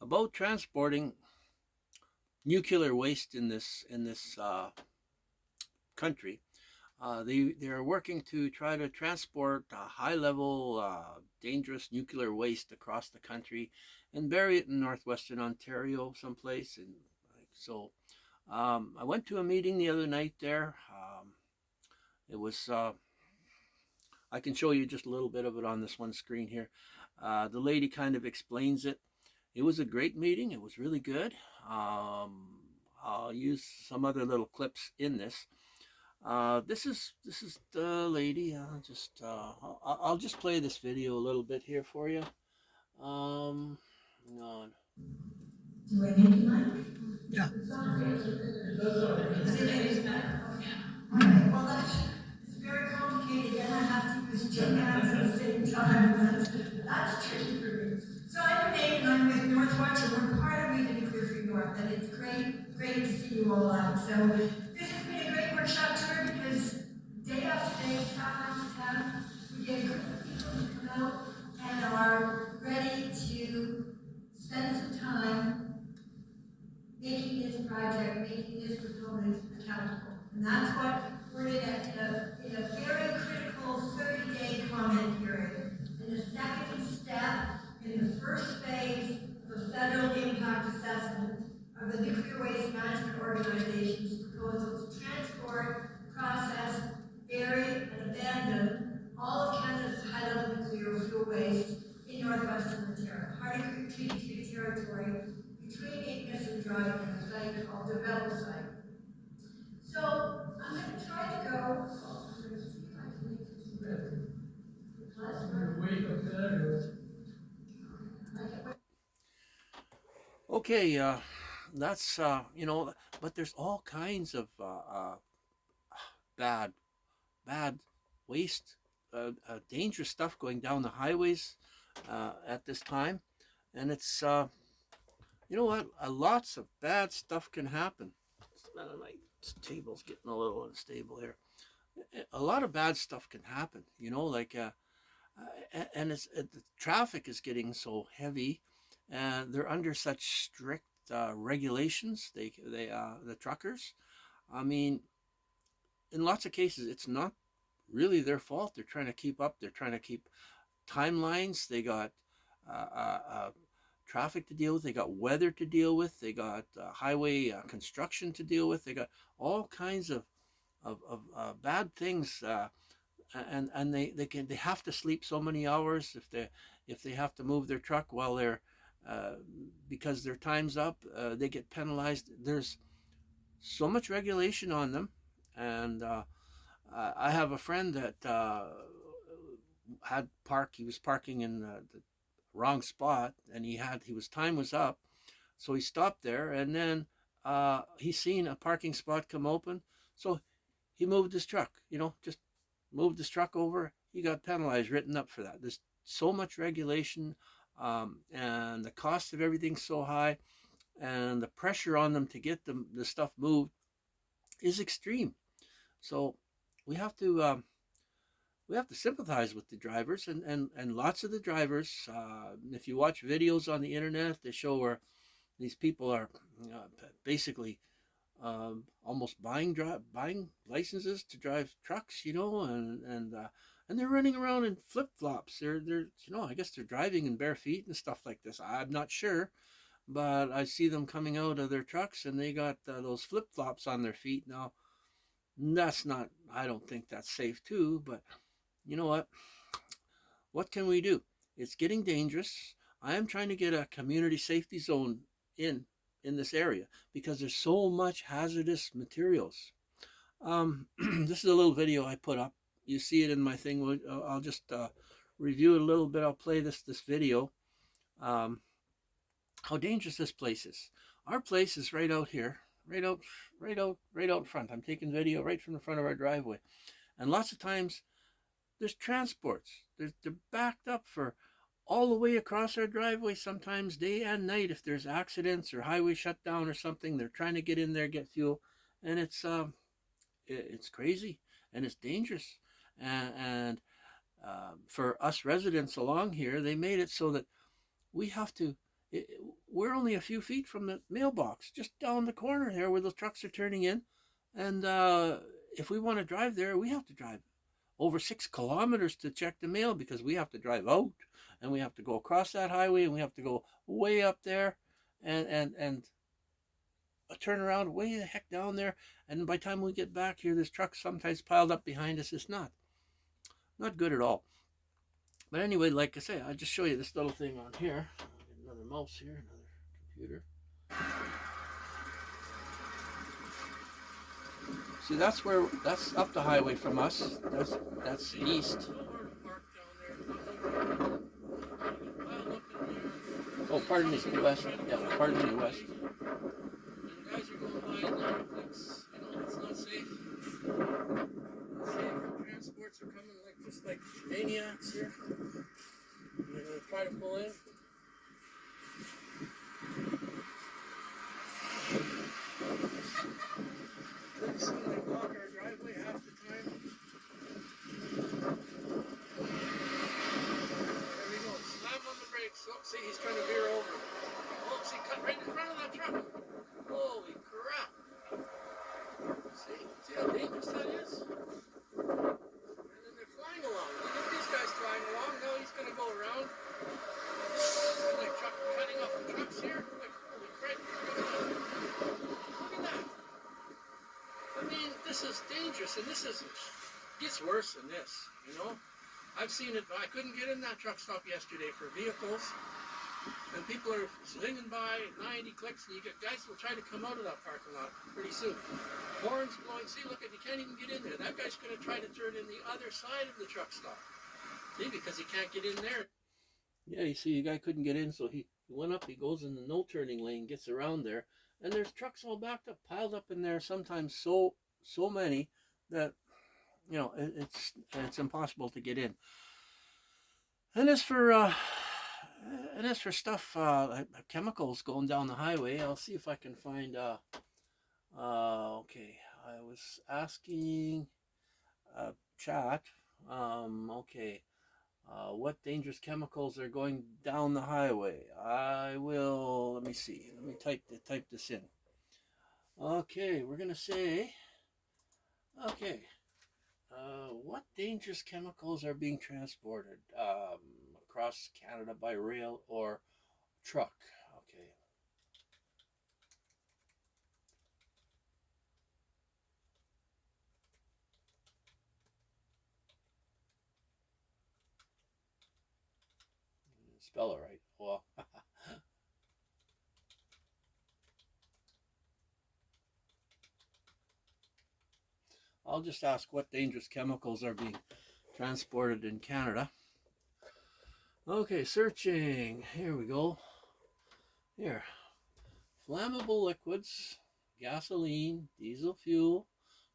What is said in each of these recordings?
about transporting nuclear waste in this country. They are working to try to transport high level dangerous nuclear waste across the country and bury it in northwestern Ontario someplace. And so I went to a meeting the other night there. It was I can show you just a little bit of it on this one screen here. The lady kind of explains it. It was a great meeting. It was really good. I'll use some other little clips in this. This is the lady. I'll just play this video a little bit here for you. Hang on. Do I need the mic? Yeah. Alright, well it's very complicated and I have to use two hands at the same time. That's tricky for me. So I'm Renee and I'm with Northwestern. We're part of Region Nuclear Free North and it's great to see you all out. So this has been a great workshop tour because day after day, town after town, we get a group of people who come out and are ready to spend some time making this project, making this proponent accountable. And that's what we're in a very critical 30-day comment period. In the second step, in the first phase of the federal impact assessment of the Nuclear Waste Management Organization's proposal to transport, process, bury, and abandon all of Canada's high-level nuclear fuel waste in northwestern Ontario, Hardy Creek Treaty Territory, between Ignis and Dryden, a site called the Rebel site. So I'm going to try to go. I'm going to see if I can make this work. Okay, that's but there's all kinds of bad, bad waste, dangerous stuff going down the highways at this time, and it's you know what? Lots of bad stuff can happen. My table's getting a little unstable here. A lot of bad stuff can happen. Like and the traffic is getting so heavy, and they're under such strict regulations. The truckers. I mean, in lots of cases, it's not really their fault. They're trying to keep up. They're trying to keep timelines. They got uh, uh, uh, traffic to deal with. They got weather to deal with. They got highway construction to deal with. They got all kinds of bad things, and they have to sleep so many hours if they have to move their truck while they're uh, because their time's up. They get penalized. There's so much regulation on them, and I have a friend that he was parking in the wrong spot, and his time was up, so he stopped there, and then he seen a parking spot come open, so he moved his truck. Just moved his truck over. He got penalized, written up for that. There's so much regulation, and the cost of everything's so high, and the pressure on them to get the stuff moved is extreme. So we have to sympathize with the drivers, and lots of the drivers. If you watch videos on the internet, they show where these people are basically almost buying licenses to drive trucks, and they're running around in flip flops. I guess they're driving in bare feet and stuff like this. I'm not sure, but I see them coming out of their trucks and they got those flip flops on their feet. Now, that's not. I don't think that's safe too. But you know what? What can we do? It's getting dangerous. I am trying to get a community safety zone in this area because there's so much hazardous materials. This is a little video I put up. You see it in my thing. I'll just review it a little bit. I'll play this video. Um, how dangerous this place is. Our place is right out here, right out front. I'm taking video right from the front of our driveway, and lots of times there's transports. They're backed up for all the way across our driveway, sometimes day and night. If there's accidents or highway shutdown or something, they're trying to get in there, get fuel, and it's crazy and it's dangerous. And for us residents along here, they made it so that we have to. we're only a few feet from the mailbox, just down the corner there where the trucks are turning in. And if we want to drive there, we have to drive over 6 kilometers to check the mail because we have to drive out and we have to go across that highway and we have to go way up there and turn around way the heck down there. And by the time we get back here, this truck sometimes piled up behind us. It's not good at all. But anyway, like I say, I'll just show you this little thing on here. I'll get another mouse here, another computer. See, that's up the highway from us. That's east. Oh, pardon me, west. Yeah, pardon me, west. And guys are going by and it's not safe. Transports are coming just like maniacs here. They're going to try to pull in. Pretty soon they block our driveway half the time. There we go. Slam on the brakes. Oh, see, he's trying to veer over. Oh, see, cut right in front of that truck. Holy crap. See how dangerous that is? And then they're flying along. Look at these guys flying along. Now he's going to go around. Like cutting off the trucks here. Like, holy crap. Look at that. I mean, this is dangerous, and gets worse than this, you know? I've seen it. I couldn't get in that truck stop yesterday for vehicles, and people are swinging by at 90 clicks, and guys will try to come out of that parking lot pretty soon. Horns blowing. See, look, you can't even get in there. That guy's going to try to turn in the other side of the truck stop. See, because he can't get in there. Yeah, you see, the guy couldn't get in, so he went up. He goes in the no turning lane, gets around there, and there's trucks all backed up, piled up in there. Sometimes so many that it's impossible to get in. And as for stuff, chemicals going down the highway, I'll see if I can find. Okay, I was asking chat. Okay. What dangerous chemicals are going down the highway? I will, let me see. Let me type this in. Okay, we're going to say, okay, what dangerous chemicals are being transported across Canada by rail or truck? Okay. Spell it right. Well, I'll just ask what dangerous chemicals are being transported in Canada. Okay, searching. Here we go. Here. Flammable liquids, gasoline, diesel fuel,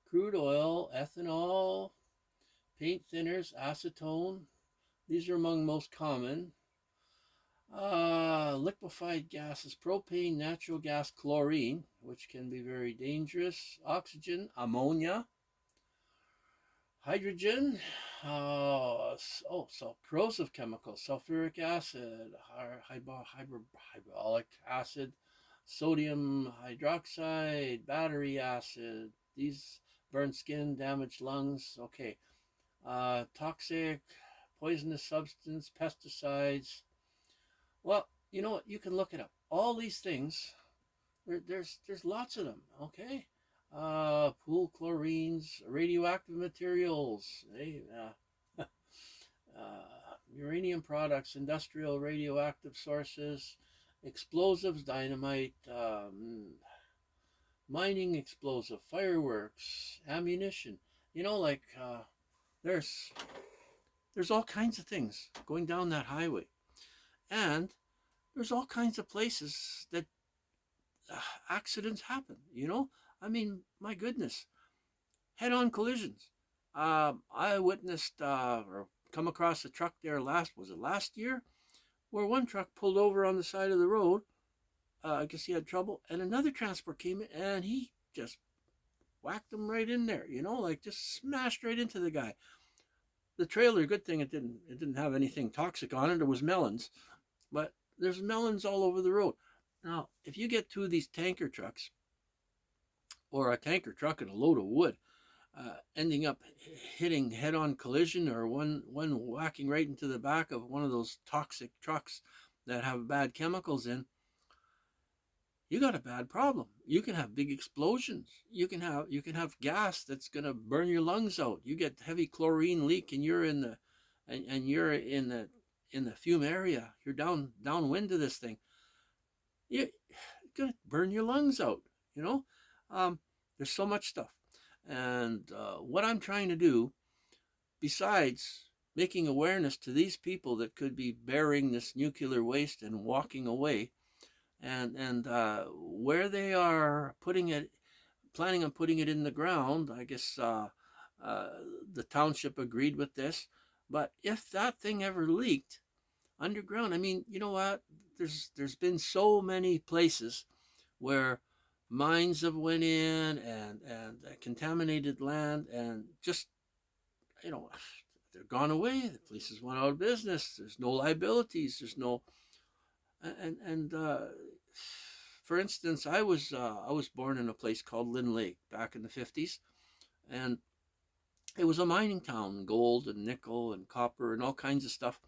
crude oil, ethanol, paint thinners, acetone. These are among most common. Liquefied gases, propane, natural gas, chlorine, which can be very dangerous, oxygen, ammonia, hydrogen, so corrosive chemicals, sulfuric acid, hydraulic acid, sodium hydroxide, battery acid. These burn skin, damage lungs. Okay, toxic, poisonous substance, pesticides. Well, you know what? You can look it up. All these things, there's lots of them. Okay, pool chlorines, radioactive materials, uranium products, industrial radioactive sources, explosives, dynamite, mining explosive, fireworks, ammunition. You know, like there's all kinds of things going down that highway. And there's all kinds of places that accidents happen, you know? I mean, my goodness, head-on collisions. I witnessed or come across a truck there was it last year? Where one truck pulled over on the side of the road. I guess he had trouble. And another transport came in and he just whacked him right in there, you know, like just smashed right into the guy. The trailer, good thing it didn't have anything toxic on it. It was melons. But there's melons all over the road. Now, if you get two of these tanker trucks, or a tanker truck and a load of wood, ending up hitting head-on collision, or one whacking right into the back of one of those toxic trucks that have bad chemicals in, you got a bad problem. You can have big explosions. You can have gas that's gonna burn your lungs out. You get heavy chlorine leak, and you're in the and you're in the fume area. You're downwind of this thing. You're gonna burn your lungs out. You know, there's so much stuff, and what I'm trying to do, besides making awareness to these people that could be bearing this nuclear waste and walking away, and where they are putting it, planning on putting it in the ground. I guess the township agreed with this, but if that thing ever leaked underground, I mean, you know what? There's been so many places where mines have went in, and contaminated land, and just, you know, they're gone away. The places went out of business. There's no liabilities. There's no and for instance, I was born in a place called Lynn Lake back in the 50s, and it was a mining town. Gold and nickel and copper and all kinds of stuff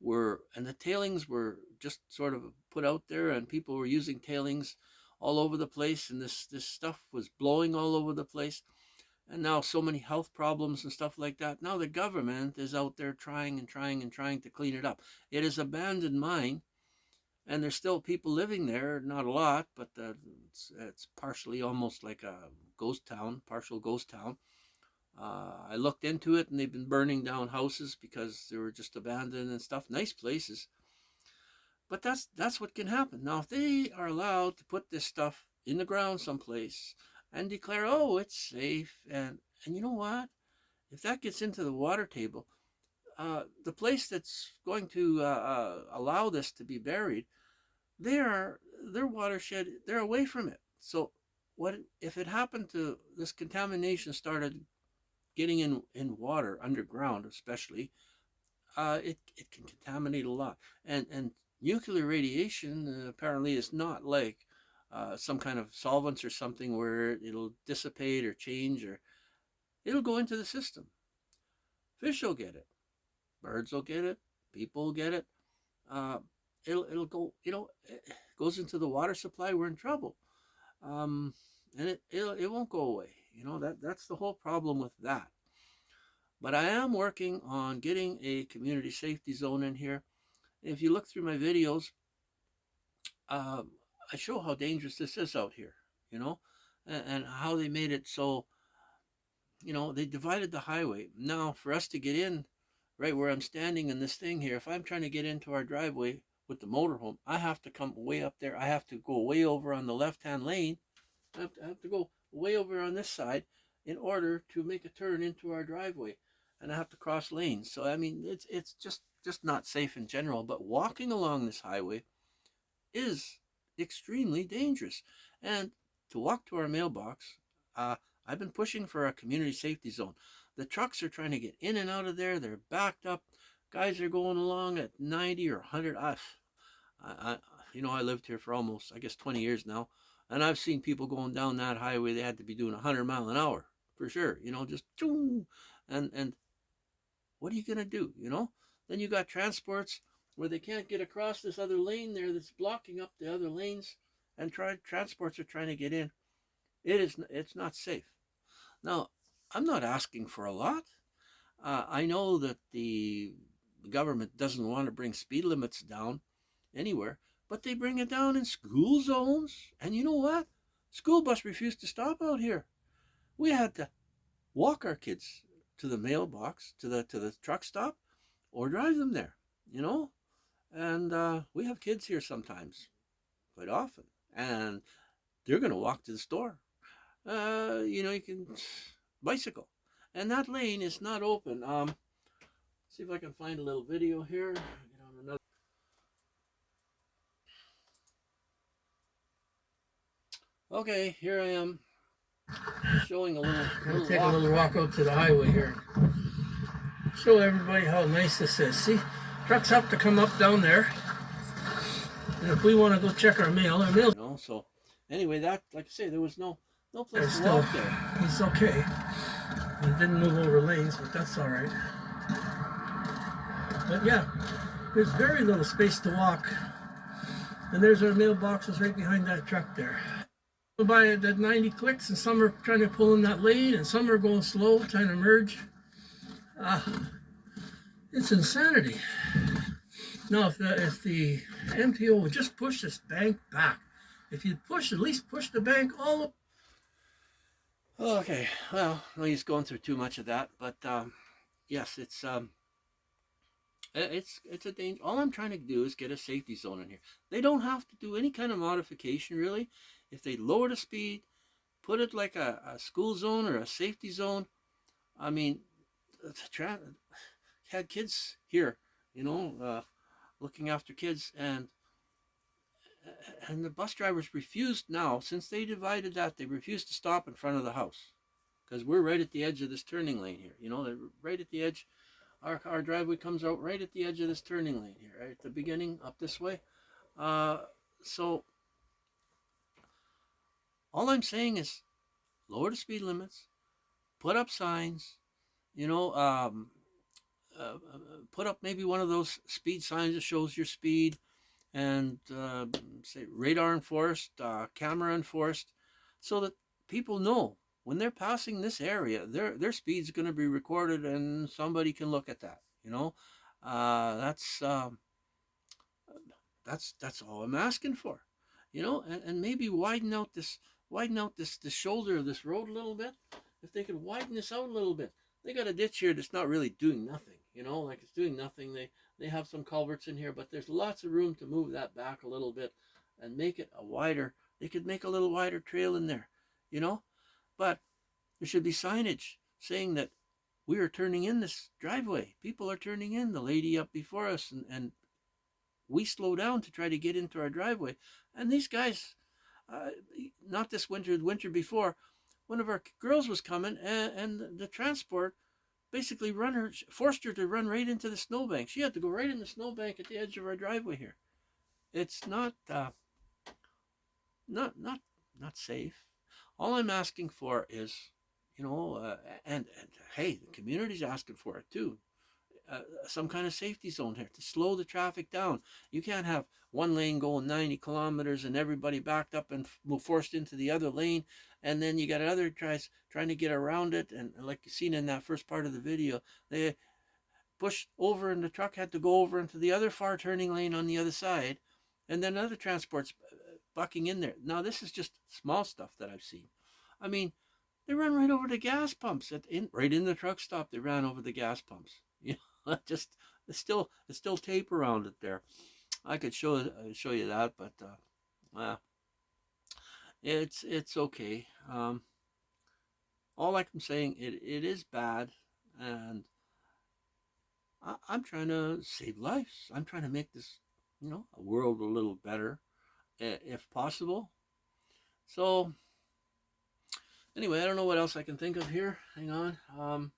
and the tailings were just sort of put out there, and people were using tailings all over the place, and this stuff was blowing all over the place. And now so many health problems and stuff like that. Now the government is out there trying and trying and trying to clean it up. It is abandoned mine, and there's still people living there. Not a lot, but it's partially almost like a ghost town, partial ghost town. I looked into it, and they've been burning down houses because they were just abandoned and stuff. Nice places, but that's what can happen. Now, if they are allowed to put this stuff in the ground someplace and declare, oh, it's safe, and you know what? If that gets into the water table, the place that's going to allow this to be buried, their watershed, they're away from it. So what if it happened to this contamination started getting in water underground, especially? It can contaminate a lot, and nuclear radiation apparently is not like some kind of solvents or something where it'll dissipate or change, or it'll go into the system. Fish will get it, birds will get it, people will get it. Uh, it'll go, it goes into the water supply. We're in trouble, and it won't go away. That's the whole problem with that. But I am working on getting a community safety zone in here. If you look through my videos, I show how dangerous this is out here, and how they made it so, they divided the highway. Now, for us to get in, right where I'm standing in this thing here, if I'm trying to get into our driveway with the motorhome, I have to come way up there. I have to go way over on the left-hand lane. I have to go way over on this side in order to make a turn into our driveway, and I have to cross lanes. So I mean, it's just not safe in general. But walking along this highway is extremely dangerous. And to walk to our mailbox, I've been pushing for a community safety zone. The trucks are trying to get in and out of there. They're backed up. Guys are going along at 90 or 100. I lived here for almost, I guess, 20 years now, and I've seen people going down that highway. They had to be doing 100 mile an hour for sure. Just and what are you gonna do? Then you got transports where they can't get across this other lane there that's blocking up the other lanes, and transports are trying to get in. It's not safe. Now, I'm not asking for a lot. I know that the government doesn't want to bring speed limits down anywhere, but they bring it down in school zones. And you know what? School bus refused to stop out here. We had to walk our kids to the mailbox, to the truck stop, or drive them there. And we have kids here sometimes, quite often, and they're going to walk to the store. You can bicycle, and that lane is not open. See if I can find a little video here. Get on another. Okay, here I am, showing a little take walk. A little walk out to the highway here. Show everybody how nice this is. See, trucks have to come up down there. And if we want to go check our mail, you know. So anyway, that, like I say, there was no place to walk there. He's okay. He didn't move over lanes, but that's all right. But yeah, there's very little space to walk. And there's our mailboxes right behind that truck there. By at 90 clicks, and some are trying to pull in that lane, and some are going slow, trying to merge. It's insanity. Now, if the MTO would just push this bank back, if you'd at least push the bank all up. Okay, well, he's going through too much of that, but yes, it's a danger. All I'm trying to do is get a safety zone in here. They don't have to do any kind of modification, really. If they lower the speed, put it like a school zone or a safety zone. I mean, had kids here, you know, looking after kids, and the bus drivers refused now, since they divided that, they refused to stop in front of the house, because we're right at the edge of this turning lane here. You know, they're right at the edge. Our driveway comes out right at the edge of this turning lane here, right at the beginning, up this way. So all I'm saying is lower the speed limits, put up signs, you know, put up maybe one of those speed signs that shows your speed, and say radar enforced, camera enforced, so that people know when they're passing this area, their speed's going to be recorded, and somebody can look at that. You know, that's all I'm asking for. You know, and maybe widen out this the shoulder of this road a little bit. If they could widen this out a little bit, they got a ditch here that's not really doing nothing. You know, like it's doing nothing. They have some culverts in here, but there's lots of room to move that back a little bit and make it a wider. They could make a little wider trail in there, you know. But there should be signage saying that we are turning in this driveway. People are turning in. The lady up before us, and we slow down to try to get into our driveway. And these guys, not this winter, the winter before, one of our girls was coming, and the transport basically forced her to run right into the snowbank. She had to go right in the snowbank at the edge of our driveway here. It's not safe. All I'm asking for is, you know, and hey, the community's asking for it too. Some kind of safety zone here to slow the traffic down. You can't have one lane going 90 kilometers and everybody backed up and forced into the other lane, and then you got other trying to get around it, and like you've seen in that first part of the video, they pushed over and the truck had to go over into the other far turning lane on the other side, and then other transports bucking in there. Now this is just small stuff that I've seen. I mean, they run right over the gas pumps right in the truck stop. They ran over the gas pumps. You know, just it's still tape around it there. I could show you that, but it's okay. All I'm saying, it is bad, and I'm trying to save lives. I'm trying to make this, you know, a world a little better, if possible. So anyway, I don't know what else I can think of here. Hang on.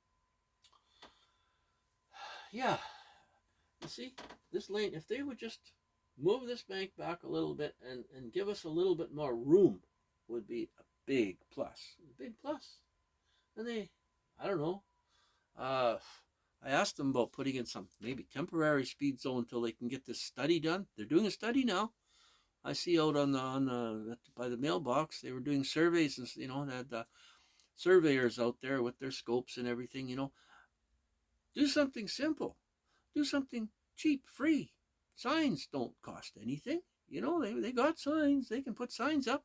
Yeah, you see, this lane, if they would just move this bank back a little bit and give us a little bit more room, would be a big plus. A big plus. And I don't know. I asked them about putting in some maybe temporary speed zone until they can get this study done. They're doing a study now. I see out on the by the mailbox, they were doing surveys, and you know, they had surveyors out there with their scopes and everything. You know, do something simple. Do something cheap, free. Signs don't cost anything. You know, they got signs. They can put signs up.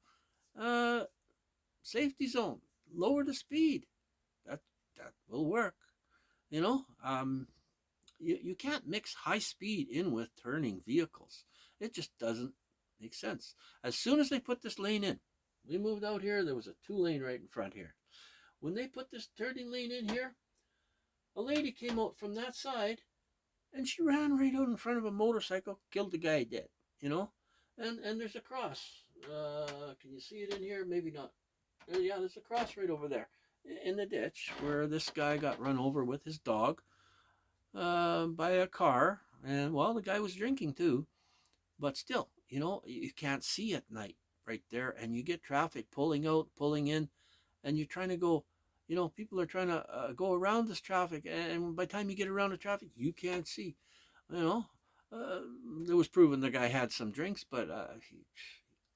Safety zone. Lower the speed. That will work. You know, you can't mix high speed in with turning vehicles. It just doesn't make sense. As soon as they put this lane in, we moved out here, there was a 2-lane right in front here. When they put this turning lane in here, a lady came out from that side, and she ran right out in front of a motorcycle, killed the guy dead, you know? And there's a cross. Can you see it in here? Maybe not. Yeah, there's a cross right over there in the ditch where this guy got run over with his dog by a car. And, well, the guy was drinking too. But still, you can't see at night right there, and you get traffic pulling out, pulling in, and you're trying to go. People are trying to go around this traffic, and by the time you get around the traffic, you can't see. You know, uh, it was proven the guy had some drinks, but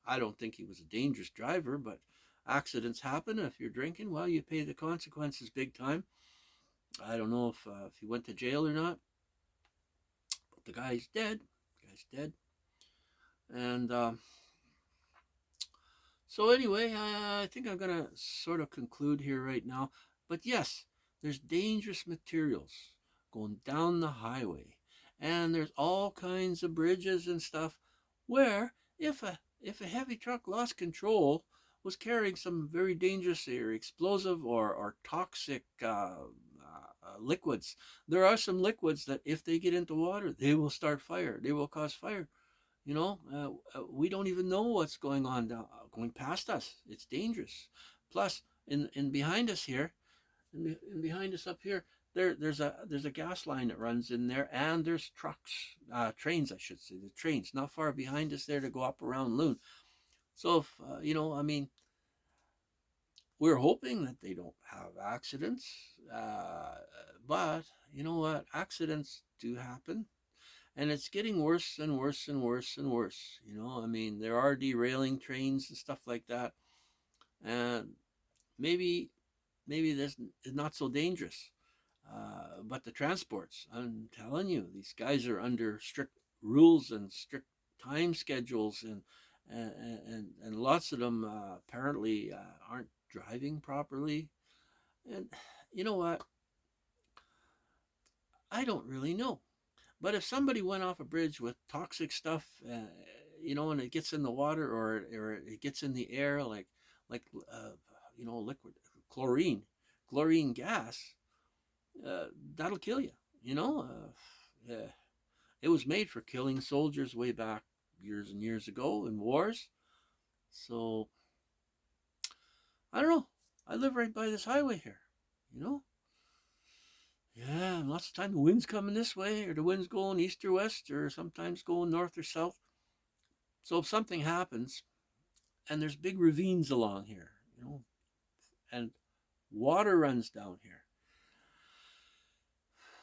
I don't think he was a dangerous driver. But accidents happen. If you're drinking, well, you pay the consequences big time. I don't know if he went to jail or not, but the guy's dead. The guy's dead, and so anyway, I think I'm gonna sort of conclude here right now. But yes, there's dangerous materials going down the highway, and there's all kinds of bridges and stuff where if a heavy truck lost control, was carrying some very dangerous or explosive or toxic liquids. There are some liquids that if they get into water, they will start fire. They will cause fire. We don't even know what's going on going past us. It's dangerous. Plus, in behind us here, in behind us up here, there's a gas line that runs in there, and there's trucks, trains, I should say, the trains not far behind us there to go up around Loon. So if I mean, we're hoping that they don't have accidents, but you know what? Accidents do happen, and it's getting worse and worse and worse and worse. I mean, there are derailing trains and stuff like that, and maybe this is not so dangerous. But the transports, I'm telling you, these guys are under strict rules and strict time schedules, and lots of them apparently aren't driving properly. And you know what? I don't really know. But if somebody went off a bridge with toxic stuff, and it gets in the water, or it gets in the air, like liquid chlorine gas, that'll kill you. It was made for killing soldiers way back years and years ago in wars. So I don't know. I live right by this highway here. You know. Yeah, and lots of time the wind's coming this way, or the wind's going east or west, or sometimes going north or south. So if something happens, and there's big ravines along here, and water runs down here.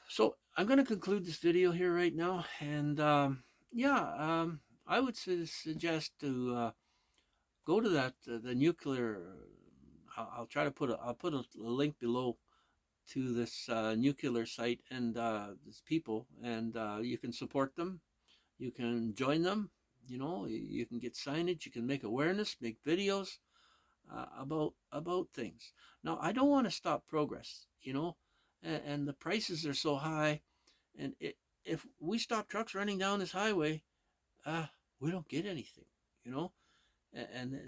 So I'm going to conclude this video here right now, and I would suggest to go to that the nuclear. I'll try to put a link below to this nuclear site and these people, and you can support them. You can join them. You can get signage. You can make awareness, make videos about things. Now, I don't want to stop progress. And the prices are so high, and if we stop trucks running down this highway, we don't get anything. You know, and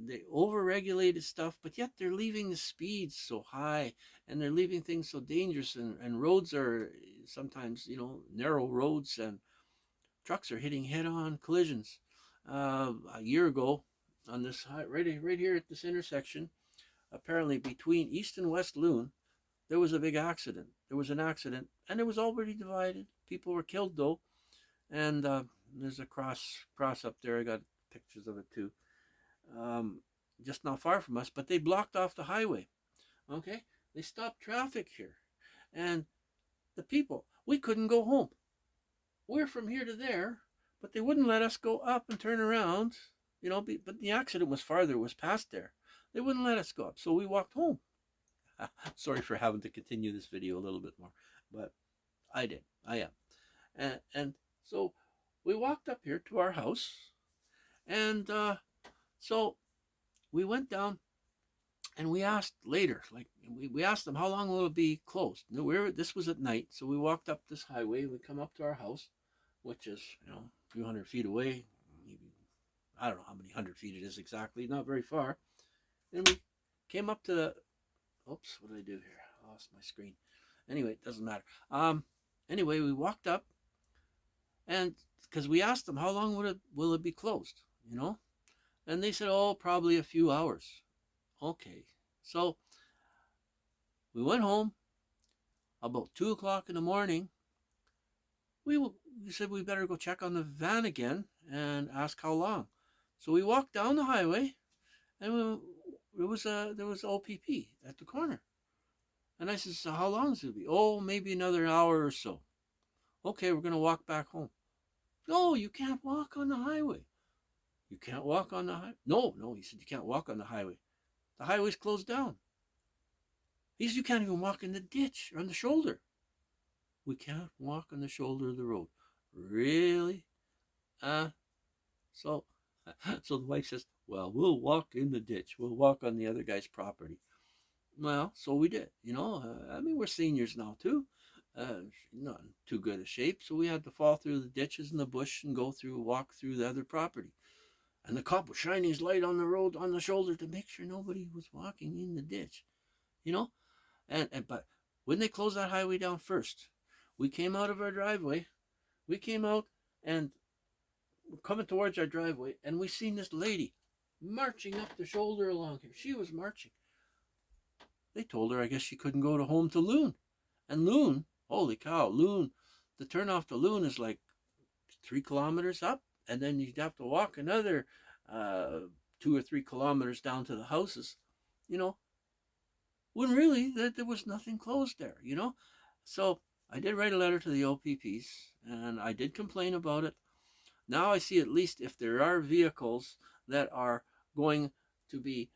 they overregulated stuff, but yet they're leaving the speeds so high, and they're leaving things so dangerous, and roads are sometimes narrow roads, and trucks are hitting head-on collisions. A year ago, on this right here at this intersection, apparently between East and West Loon, there was a big accident. There was an accident, and it was already divided. People were killed though, and there's a cross up there. I got pictures of it too. Just not far from us, but they blocked off the highway. Okay, they stopped traffic here, and the people, we couldn't go home. We're from here to there, but they wouldn't let us go up and turn around. But the accident was farther, it was past there. They wouldn't let us go up, so we walked home. Sorry for having to continue this video a little bit more, but I am. And so we walked up here to our house, and so we went down, and we asked later, we asked them, how long will it be closed? This was at night, so we walked up this highway. We come up to our house, which is a few hundred feet away. Maybe, I don't know how many hundred feet it is exactly, not very far. And we came up to the, oops, what did I do here? I lost my screen. Anyway, it doesn't matter. Anyway, we walked up, and because we asked them, how long will it be closed? And they said, oh, probably a few hours. Okay, so we went home. About 2 o'clock in the morning, we said we better go check on the van again, and ask how long. So we walked down the highway, and there was OPP at the corner. And I said, so how long is it be? Oh, maybe another hour or so. Okay, we're going to walk back home. No, you can't walk on the highway. You can't walk on the highway. No, no, he said, you can't walk on the highway. The highway's closed down. He said, you can't even walk in the ditch or on the shoulder. We can't walk on the shoulder of the road. Really? Uh, so, so the wife says, well, we'll walk in the ditch. We'll walk on the other guy's property. Well, so we did. I mean, we're seniors now too. Not in too good a shape, so we had to fall through the ditches and the bush and walk through the other property. And the cop was shining his light on the road, on the shoulder, to make sure nobody was walking in the ditch. You know, but when they closed that highway down first, we came out of our driveway. We came out and we're coming towards our driveway, and we seen this lady marching up the shoulder along here. She was marching. They told her, I guess she couldn't go to home to Loon. And Loon, holy cow, Loon, the turnoff to Loon is like 3 kilometers up, and then you'd have to walk another 2 or 3 kilometers down to the houses, you know, when really there was nothing closed there, you know. So I did write a letter to the OPPs, and I did complain about it. Now I see, at least if there are vehicles that are going to be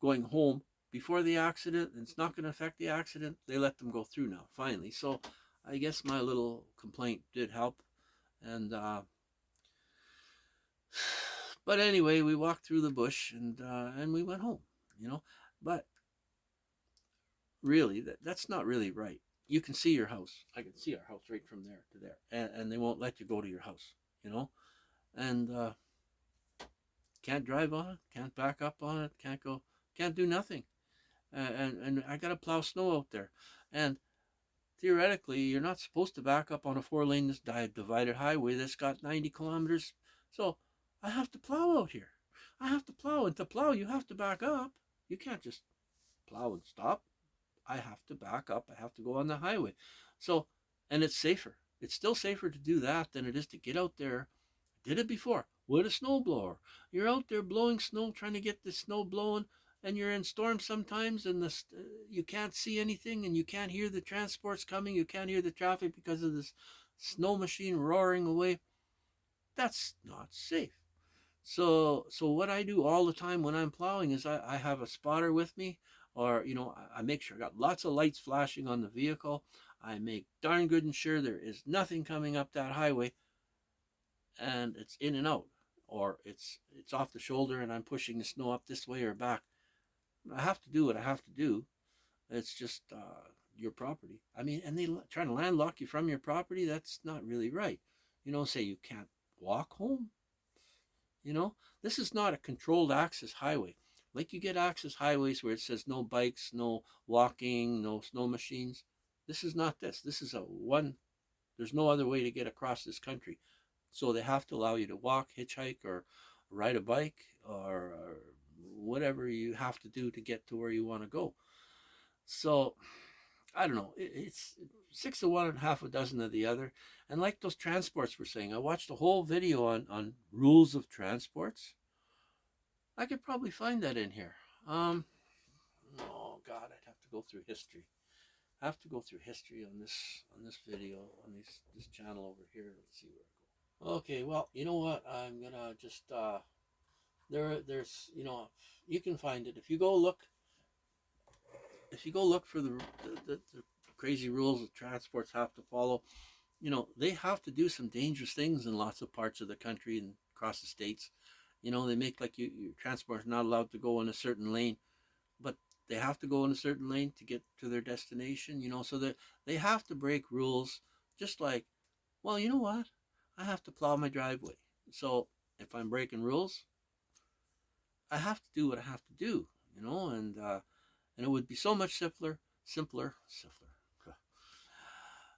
going home before the accident and it's not going to affect the accident, they let them go through now, finally. So I guess my little complaint did help. And but anyway, we walked through the bush, and we went home, you know. But really, that's not really right. You can see your house. I can see our house right from there to there, and they won't let you go to your house, you know. And can't drive on it, can't back up on it, can't go, can't do nothing. And I got to plow snow out there. And theoretically, you're not supposed to back up on a 4-lane divided highway that's got 90 kilometers. So I have to plow out here. I have to plow, and to plow, you have to back up. You can't just plow and stop. I have to back up. I have to go on the highway. So, and it's safer. It's still safer to do that than it is to get out there. I did it before with a snowblower. You're out there blowing snow, trying to get the snow blowing, and you're in storms sometimes, and you can't see anything, and you can't hear the transports coming. You can't hear the traffic because of this snow machine roaring away. That's not safe. So what I do all the time when I'm plowing is I have a spotter with me, or I make sure I got lots of lights flashing on the vehicle. I make darn good and sure there is nothing coming up that highway, and it's in and out, or it's off the shoulder and I'm pushing the snow up this way or back. I have to do what I have to do. It's just your property. I mean, and they trying to landlock you from your property. That's not really right. Say you can't walk home. This is not a controlled access highway. Like you get access highways where it says no bikes, no walking, no snow machines. This is not this. This is a one. There's no other way to get across this country. So they have to allow you to walk, hitchhike, or ride a bike, or whatever you have to do to get to where you want to go. So I don't know. It's 6 of one and half a dozen of the other. And like those transports were saying, I watched a whole video on rules of transports. I could probably find that in here. Oh God, I'd have to go through history. I have to go through history on this video on this channel over here. Let's see where I go. Okay, well, you know what? I'm gonna just there's you can find it if you go look. If you go look for the crazy rules that transports have to follow, they have to do some dangerous things in lots of parts of the country and across the states. They make like your transport's not allowed to go in a certain lane, but they have to go in a certain lane to get to their destination. So that they have to break rules. Just like, well, you know what? I have to plow my driveway. So if I'm breaking rules, I have to do what I have to do. And it would be so much simpler,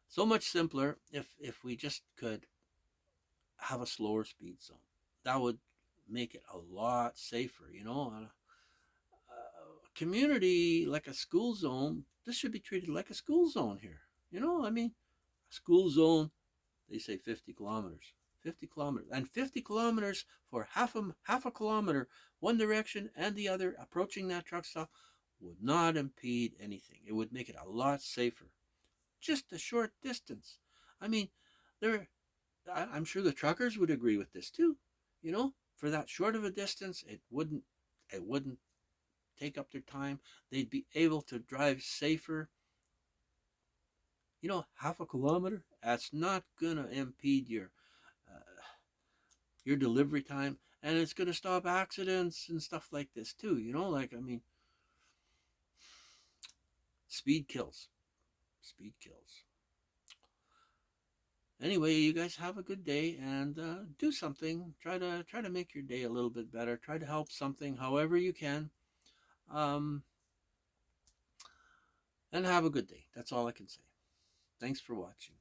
so much simpler if we just could have a slower speed zone. That would make it a lot safer. A community like a school zone, this should be treated like a school zone here. I mean, a school zone, they say 50 kilometers. 50 kilometers. And 50 kilometers for half a kilometer, one direction and the other, approaching that truck stop, would not impede anything. It would make it a lot safer. Just a short distance. I mean, there. I'm sure the truckers would agree with this too. You know, for that short of a distance, it wouldn't take up their time. They'd be able to drive safer. You know, half a kilometer, that's not gonna impede your delivery time, and it's gonna stop accidents and stuff like this too. You know, like, I mean, speed kills. Speed kills. Anyway, you guys have a good day, and do something. Try to make your day a little bit better. Try to help something, however you can, um, and have a good day. That's all I can say. Thanks for watching.